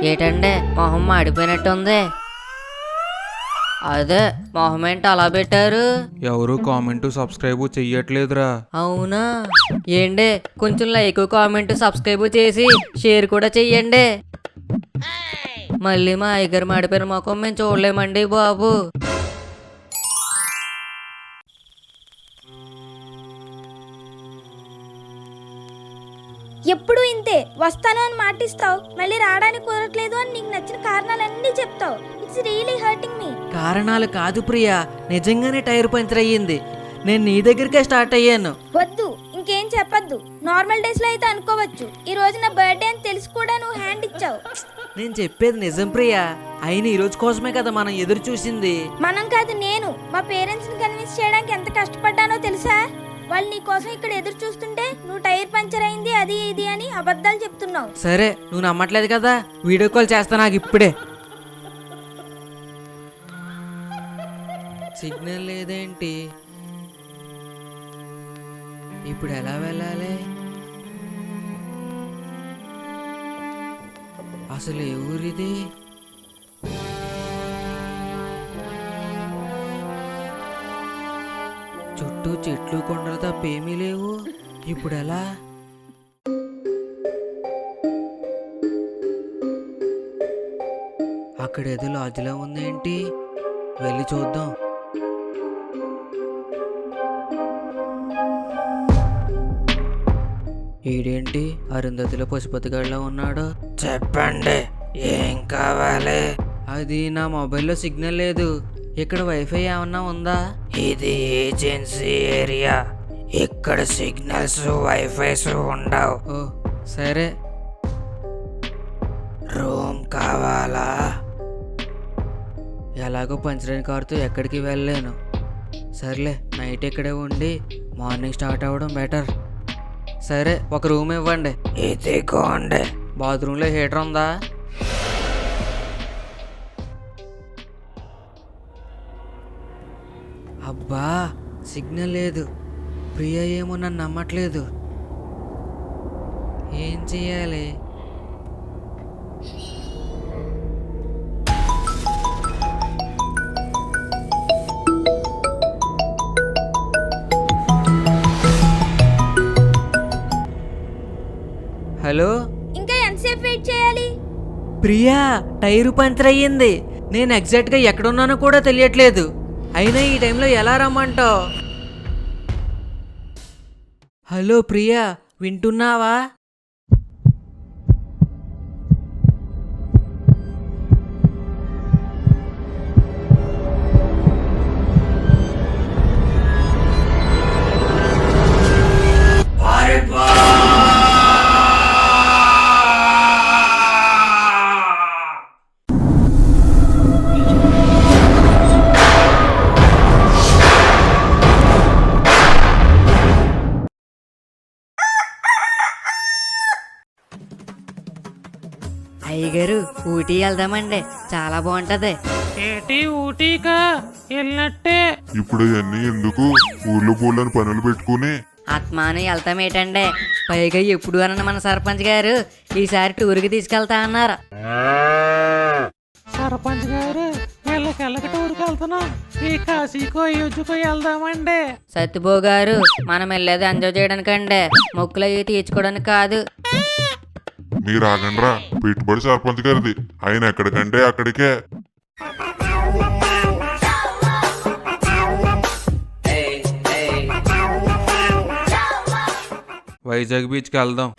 ఏటండే మొహం మాడిపోయినట్టుంది. అదే మొహం ఏంటి అలా పెట్టారు? ఎవరు కామెంట్ సబ్స్క్రైబ్ చెయ్యట్లేదురా. అవునా? ఏండే కొంచెం లైక్ కామెంట్ సబ్స్క్రైబ్ చేసి షేర్ కూడా చెయ్యండి. మళ్ళీ మా అయ్యగారు మాడిపోయిన ముఖం మేము చూడలేమండి బాబు. ఎప్పుడు ఇంతే, వస్తాను అని మాటిస్తావు, మళ్ళీ రావడానికి కుదరట్లేదు అని నీకు నచ్చిన కారణాలన్నీ చెప్తావు. It's really hurting me. కారణాలు కాదు ప్రియా, నిజంగానే టైర్ పంచర్ అయ్యింది. నేను నీ దగ్గరికే స్టార్ట్ అయ్యాను. వద్దు, ఇంకేం చెప్పొద్దు. నార్మల్ డేస్ లో అయితే అనుకోవచ్చు, ఈ రోజు నా బర్త్డే అని తెలిసి కూడా నువ్వు హ్యాండ్ ఇచ్చావు. నేను చెప్పేది నిజం ప్రియా, అయిన ఈ రోజు కోసమే కదా మనం ఎదురు చూసింది. మనం కాదు, నేను మా పేరెంట్స్ ని కన్విన్స్ చేయడానికి ఎంత కష్టపడ్డానో తెలుసా? వాళ్ళు నీ కోసం ఇక్కడ ఎదురు చూస్తుంటే నువ్వు టైర్ పంచర్ అయింది అది ఇది అని అబద్ధాలు చెప్తున్నావు. సరే, నువ్వు నమ్మట్లేదు కదా, వీడియో కాల్ చేస్తా నాకు ఇప్పుడే. సిగ్నల్ లేదేంటి? ఇప్పుడు ఎలా వెళ్ళాలి? అసలు ఏ ఊరిది? చుట్టూ చెట్లు కొండలు తప్ప ఏమీ లేవు. ఇప్పుడు ఎలా? అక్కడ ఏదో లాడ్జ్లా ఉందేంటి? వెళ్ళి చూద్దాం. ఈడేంటి అరుంధతిలో పశుపతిగాడిలా ఉన్నాడు? చెప్పండి, ఏం కావాలి? అది నా మొబైల్లో సిగ్నల్ లేదు. ఇక్కడ వైఫై ఏమన్నా ఉందా? ఇది ఏజెన్సీ ఏరియా, ఇక్కడ సిగ్నల్స్ వైఫైస్ ఉండవు. ఓ సరే. రూమ్ కావాలా? ఎలాగో పంచలేని కారుతో ఎక్కడికి వెళ్ళలేను. సర్లే, నైట్ ఇక్కడే ఉండి మార్నింగ్ స్టార్ట్ అవ్వడం బెటర్. సరే, ఒక రూమ్ ఇవ్వండి. ఇదిగోండి. బాత్రూంలో హీటర్ ఉందా? అబ్బా, సిగ్నల్ లేదు. ప్రియా ఏమో నన్ను నమ్మట్లేదు. ఏం చెయ్యాలి? హలో, ఇంకా ఎంతసేపు వెయిట్ చేయాలి? ప్రియా, టైరు పంచర్ అయ్యింది. నేను ఎగ్జాక్ట్గా ఎక్కడున్నానో కూడా తెలియట్లేదు. అయినా ఈ టైంలో ఎలా రమ్మంటావు? హలో ప్రియా, వింటున్నావా? అయ్యగారు, ఊటీ వెళ్దామండి, చాలా బాగుంటది. ఏటి ఊటీకా వెళ్ళినట్టే. ఇప్పుడు ఇవన్నీ ఎందుకు? ఊర్లో పోలని పనులు పెట్టుకుని ఆత్మాని వెళ్తామేటండి? పైగా ఎప్పుడు అన్న మన సర్పంచ్ గారు ఈసారి టూర్కి తీసుకెళ్తా అన్నారు. సర్పంచ్ గారు వెళ్ళకి టూర్కి వెళ్తున్నాం. ఈ కాశీకో అయోధ్యకో వెళ్దామండి. సత్యబో గారు, మనం వెళ్ళేది ఎంజాయ్ చేయడానికండి, మొక్కులు అవి తీర్చుకోవడానికి కాదు. మీరు ఆగండ్రా, పెట్టుబడి సర్పంచ్ గారిది, ఆయన ఎక్కడికంటే అక్కడికే. వైజాగ్ బీచ్కి వెళ్దాం.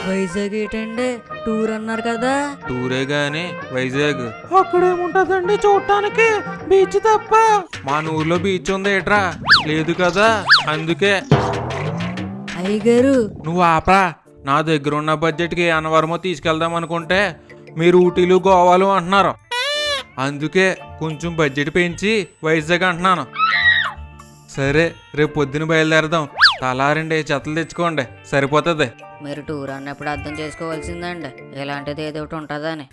వైజాగ్ ఏంటండి? టూర్ అన్నారు కదా. టూరే గాని వైజాగ్ అక్కడేముంటదండి చూడటానికి? బీచ్ తప్ప. మా ఊర్లో బీచ్ ఉంది ఏట్రా? లేదు కదా, అందుకే. అయ్యగారు, నువ్వు ఆపరా. నా దగ్గర ఉన్న బడ్జెట్కి అన్నవరమో తీసుకెళ్దాం అనుకుంటే మీరు ఊటీలు గోవాలు అంటున్నారు. అందుకే కొంచెం బడ్జెట్ పెంచి వైజాగ్ అంటున్నాను. సరే, రేపు పొద్దున బయలుదేరదాం. తలా 2 జతలు తెచ్చుకోండి, సరిపోతుంది. మీరు టూర్ అన్నప్పుడు అర్థం చేసుకోవాల్సిందండి, ఇలాంటిది ఏదో ఒకటి ఉంటుందని.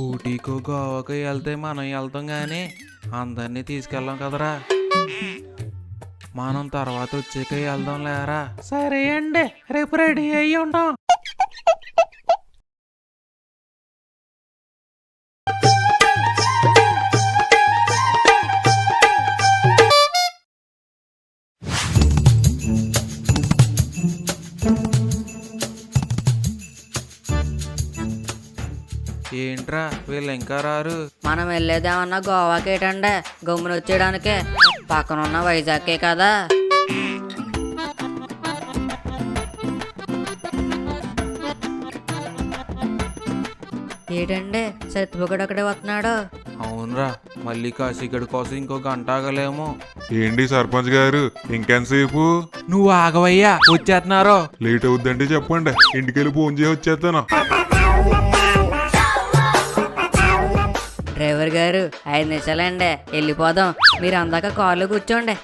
ఊటీకో గోవాకో వెళ్తే మనం వెళ్తాం కానీ అందరినీ తీసుకెళ్ళాం కదరా. మనం తర్వాత వచ్చాక వెళ్దాం లేరా. సరే అండి, రేపు రెడీ అయ్యి ఉంటాం. ఏంట్రా వీళ్ళు ఇంకా రారు? మనం వెళ్ళేదేమన్నా గోవాకేటండే, గమ్మున వచ్చేయడానికే. పక్కనున్న వైజాగ్కే కదా. ఏంటండి సత్యపొగడు అక్కడే వస్తున్నాడు. అవునరా, మళ్ళీ కాశీగడి కోసం ఇంకో గంట ఆగలేము. ఏంటి సర్పంచ్ గారు ఇంకెంతసేపు? నువ్వు ఆగవయ్యా, వచ్చేస్తున్నారో. లేట్ అవుద్దంటే చెప్పండి, ఇంటికెళ్ళి ఫోన్ చేసి వచ్చేస్తాను. డ్రైవర్ గారు 5 నిమిషాలండి, వెళ్ళిపోదాం. మీరు అందాక కార్లో కూర్చోండి.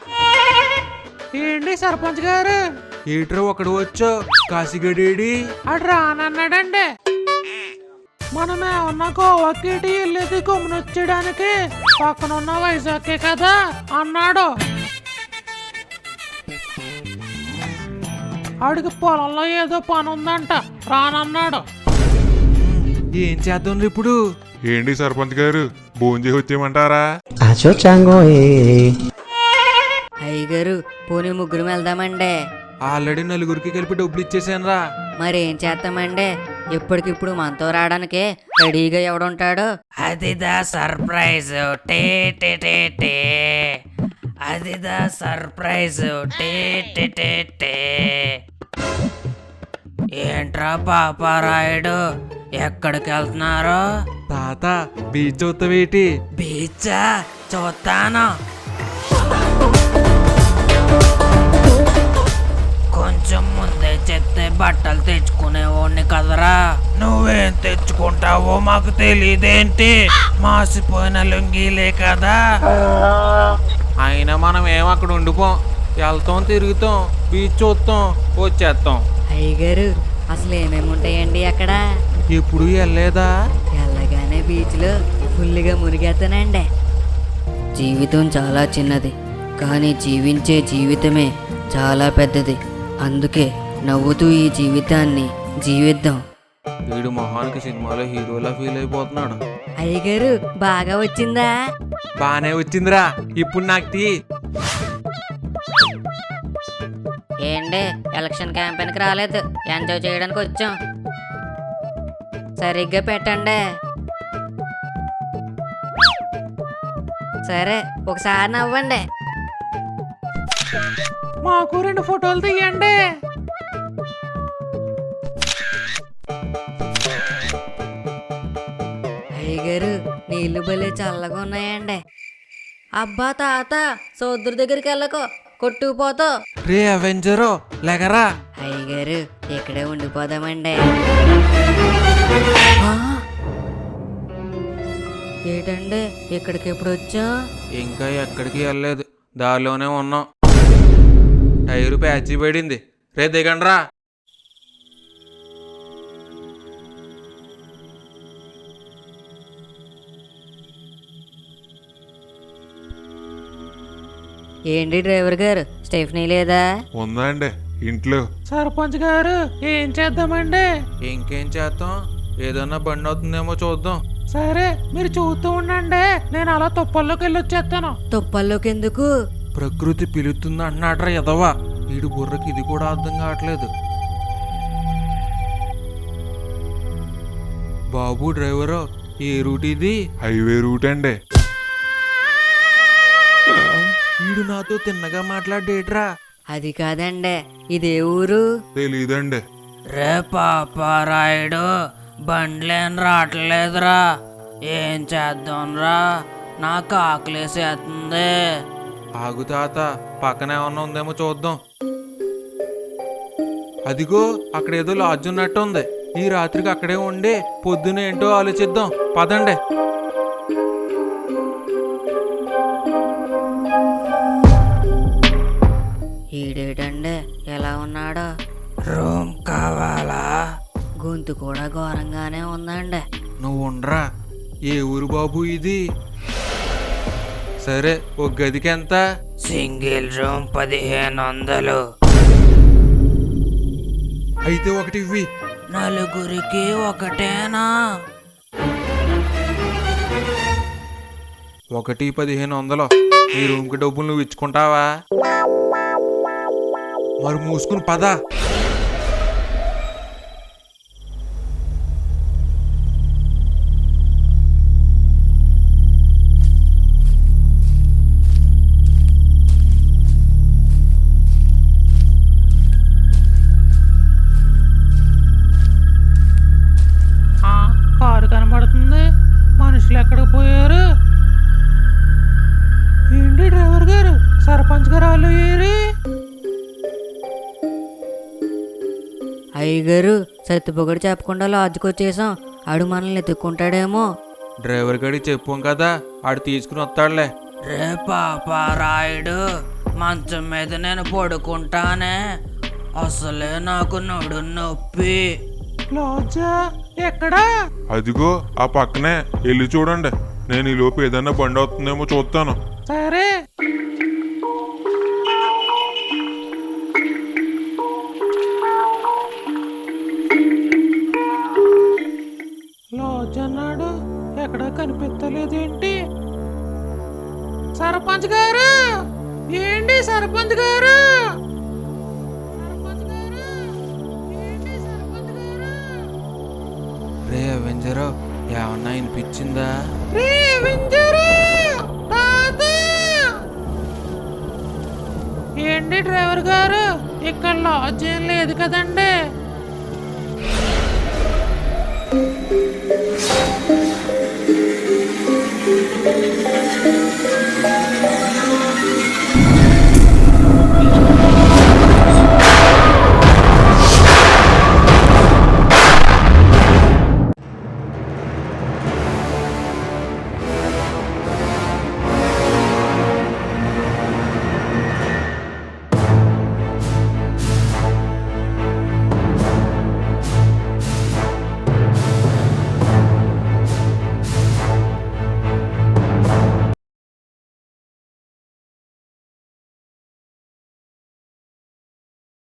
ఏంటి సర్పంచ్ గారు, ఏట్రా ఒకడు వచ్చో, కాశీగడేడి? అటు రానన్నాడండి. మనం ఏమన్నా గోవాకి వెళ్ళేది గమ్మున వచ్చేయడానికి, పక్కనున్న వైజాగ్కే కదా అన్నాడు. ఆడికి పొలంలో ఏదో పని ఉందంట, రానన్నాడు. ఏం చేద్దాం ఇప్పుడు? ఏంటి సర్పంచ్ గారు ఫోన్ చేసి వచ్చేయమంటారా? అయ్యగారు పోనీ ముగ్గురు వెళ్దామండి. ఆల్రెడీ నలుగురికి కలిపి డబ్బులు ఇచ్చేసానురా. మరేం చేస్తామండి, ఇప్పటికిప్పుడు మనతో రావడానికి రెడీగా ఎవడుంటాడు? అదిదా సర్ప్రైజ్ టే టే టే టే. అదిదా సర్ప్రైజ్ టే టే టే టే. ఏంట్రా పాపారాయుడు, ఎక్కడికి వెళ్తున్నారు? తాత బీచ్ చూస్తావేటి? బీచా, చూస్తాను. కొంచెం ముందే చెప్తే బట్టలు తెచ్చుకునేవాడిని కదరా. నువ్వేం తెచ్చుకుంటావో మాకు తెలియదేంటి, మాసిపోయిన లుంగీలే కదా. అయినా మనం ఏం అక్కడ ఉండిపోం, వెళ్తాం, తిరుగుతాం, బీచ్ చూస్తాం, వచ్చేస్తాం. అయ్యగారు అసలు ఏమేమి ఉంటాయండి అక్కడ? ఎప్పుడు వెళ్ళలేదా? వెళ్ళగానే బీచ్లో ఫుల్గా మునిగేస్తానండి. జీవితం చాలా చిన్నది, కానీ జీవించే జీవితమే చాలా పెద్దది. అందుకే నవ్వుతూ ఈ జీవితాన్ని జీవిద్దాం. వీడు మొహానికి సినిమాలో హీరోలా ఫీల్ అయిపోతున్నాడు. అయ్యగారు బాగా వచ్చిందా? బానే వచ్చిందిరా, ఇప్పుడు నాకు తీ. ఏంటి ఎలక్షన్ క్యాంపెయిన్కి రాలేదు, ఎంజాయ్ చేయడానికి వచ్చాం. సరిగ్గా పెట్టండి. సరే ఒకసారి నవ్వండి. మాకు 2 ఫోటోలు తీయండి. అయ్యగారు నీళ్లు భలే చల్లగా ఉన్నాయండి. అబ్బా తాత, సోదరు దగ్గరికి వెళ్ళకో, కొట్టుకుపోతావు. రే అవెంజరో లెగరా. అయ్యగారు ఇక్కడే ఉండిపోదామండి. ఆ? ఏంటండి ఇక్కడికి ఎప్పుడు వచ్చాం? ఇంకా ఎక్కడికి వెళ్ళలేదు, దారిలోనే ఉన్నాం. టైరు ప్యాచీ పడింది. రే దిగండ్రా. ఏంటి డ్రైవర్ గారు, స్టెఫ్నీ లేదా? ఉందా అండి ఇంట్లో. సర్పంచ్ గారు ఏం చేద్దామండి? ఇంకేం చేద్దాం, ఏదన్నా బండి అవుతుందేమో చూద్దాం. సరే మీరు చూస్తూ ఉండండి, నేను అలా తుప్పల్లోకి వెళ్ళి వచ్చేస్తాను. తుప్పల్లోకి ఎందుకు? ప్రకృతి పిలుస్తుంది అంటున్నాడ్రా ఎదవా. వీడు బుర్రకి ఇది కూడా అర్థం కావట్లేదు. బాబు డ్రైవరు, ఏ రూట్ ఇది? హైవే రూట్ అండి. వీడు నాతో తిన్నగా మాట్లాడేట్రా. అది కాదండి, ఇదే ఊరు? తెలీదండి. రే పాపారాయుడు, బండ్లేం రావట్లేదురా. ఏం చేద్దాంరా, నాకు ఆకలేసేస్తుంది. ఆగు తాత, పక్కన ఏమన్నా ఉందేమో చూద్దాం. అదిగో అక్కడ ఏదో లాడ్జ్ ఉన్నట్టు ఉంది. ఈ రాత్రికి అక్కడే ఉండి పొద్దున ఏంటో ఆలోచిద్దాం, పదండి. ఈడేటండి ఎలా ఉన్నాడు? రూమ్ కావాలా? గొంతు కూడా ఘోరంగానే ఉందండి. నువ్వు ఉండరా. ఏ ఊరు బాబు ఇది? సరే ఒక గదికి ఎంత? Single room 1500. అయితే ఒకటి ఇవ్వి. నలుగురికి ఒకటేనా? ఒకటి 1500. ఈ రూమ్కి డబ్బులు నువ్వు ఇచ్చుకుంటావా? మరి మూసుకుని పద. ఆ, కారు కనబడుతుంది. మనుషులు ఎక్కడికి పోయారు? ఏంటి డ్రైవర్ గారు, సర్పంచ్ గారు వాళ్ళు ఏరి? అయ్యగారు, సత్తిపొగడు చెప్పకుండా లాడ్జ్కి వచ్చేసాం. ఆడు మనల్ని ఎత్తుక్కుంటాడేమో. డ్రైవర్ గడికి చెప్పాం కదా, ఆడు తీసుకుని వస్తాడులే. రే పాపారాయుడు, మంచం మీద నేను పడుకుంటానే. అసలే నాకు నడు నొప్పి. లాడ్జా ఎక్కడా? అదిగో ఆ పక్కనే వెళ్ళి చూడండి. నేను ఈ లోపు ఏదైనా బండి అవుతుందేమో చూస్తాను. సరే. లాడ్జ్ అన్నాడు, ఎక్కడా కనిపించలేదేంటి? సర్పంచ్ గారు, ఏంటి సర్పంచ్ గారు? సర్పంచ్ గారు, ఏంటి సర్పంచ్ గారు? రే అవెంజరు, ఏమన్నా వినిపించిందా? రే వింజరు, తాత! ఏంటి డ్రైవర్ గారు, ఇక్కడ లాడ్జ్ ఏం లేదు కదండి?